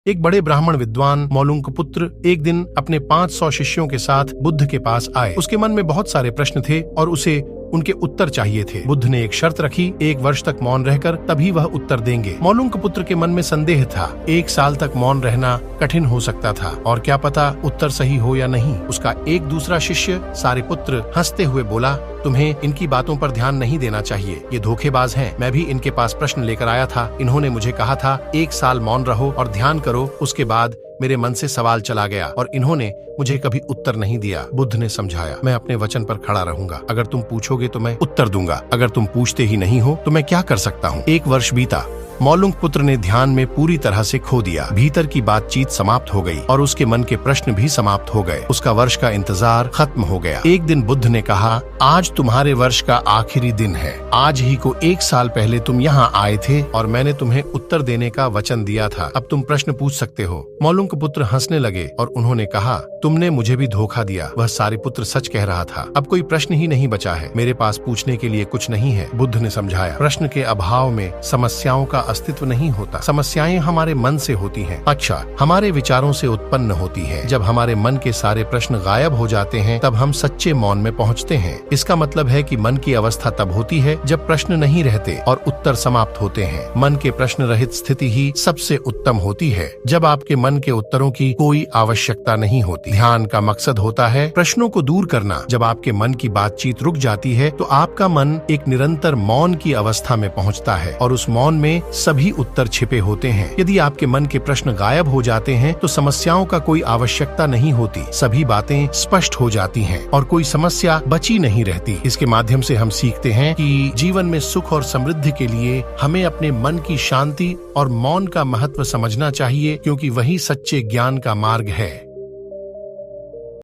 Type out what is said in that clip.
एक बड़े ब्राह्मण विद्वान मौलुंक पुत्र एक दिन अपने 500 शिष्यों के साथ बुद्ध के पास आए। उसके मन में बहुत सारे प्रश्न थे और उसे उनके उत्तर चाहिए थे। बुद्ध ने एक शर्त रखी, 1 वर्ष तक मौन रहकर तभी वह उत्तर देंगे। मौलुंक पुत्र के मन में संदेह था, 1 साल तक मौन रहना कठिन हो सकता था और क्या पता उत्तर सही हो या नहीं। उसका एक दूसरा शिष्य सारिपुत्र हंसते हुए बोला, तुम्हें इनकी बातों पर ध्यान नहीं देना चाहिए, ये धोखेबाज हैं। मैं भी इनके पास प्रश्न लेकर आया था, इन्होंने मुझे कहा था 1 साल मौन रहो और ध्यान करो, उसके बाद मेरे मन से सवाल चला गया और इन्होंने मुझे कभी उत्तर नहीं दिया। बुद्ध ने समझाया, मैं अपने वचन पर खड़ा रहूंगा। अगर तुम पूछोगे तो मैं उत्तर दूंगा, अगर तुम पूछते ही नहीं हो तो मैं क्या कर सकता हूँ। 1 वर्ष बीता। मौलुंक पुत्र ने ध्यान में पूरी तरह से खो दिया। भीतर की बातचीत समाप्त हो गई और उसके मन के प्रश्न भी समाप्त हो गए। उसका वर्ष का इंतजार खत्म हो गया। एक दिन बुद्ध ने कहा, आज तुम्हारे वर्ष का आखिरी दिन है। आज ही को 1 साल पहले तुम यहाँ आए थे और मैंने तुम्हें उत्तर देने का वचन दिया था। अब तुम प्रश्न पूछ सकते हो। मौलुंक पुत्र हंसने लगे और उन्होंने कहा, तुमने मुझे भी धोखा दिया। वह सारिपुत्र सच कह रहा था। अब कोई प्रश्न ही नहीं बचा है। मेरे पास पूछने के लिए कुछ नहीं है। बुद्ध ने समझाया, प्रश्न के अभाव में समस्याओं का अस्तित्व नहीं होता। समस्याएं हमारे मन से होती हैं। अच्छा, हमारे विचारों से उत्पन्न होती है। जब हमारे मन के सारे प्रश्न गायब हो जाते हैं तब हम सच्चे मौन में पहुंचते हैं। इसका मतलब है कि मन की अवस्था तब होती है जब प्रश्न नहीं रहते और उत्तर समाप्त होते हैं। मन के प्रश्न रहित स्थिति ही सबसे उत्तम होती है, जब आपके मन के उत्तरों की कोई आवश्यकता नहीं होती। ध्यान का मकसद होता है प्रश्नों को दूर करना। जब आपके मन की बातचीत रुक जाती है तो आपका मन एक निरंतर मौन की अवस्था में पहुंचता है और उस मौन में सभी उत्तर छिपे होते हैं। यदि आपके मन के प्रश्न गायब हो जाते हैं तो समस्याओं का कोई आवश्यकता नहीं होती। सभी बातें स्पष्ट हो जाती हैं और कोई समस्या बची नहीं रहती। इसके माध्यम से हम सीखते हैं कि जीवन में सुख और समृद्धि के लिए हमें अपने मन की शांति और मौन का महत्व समझना चाहिए, क्योंकि वही सच्चे ज्ञान का मार्ग है।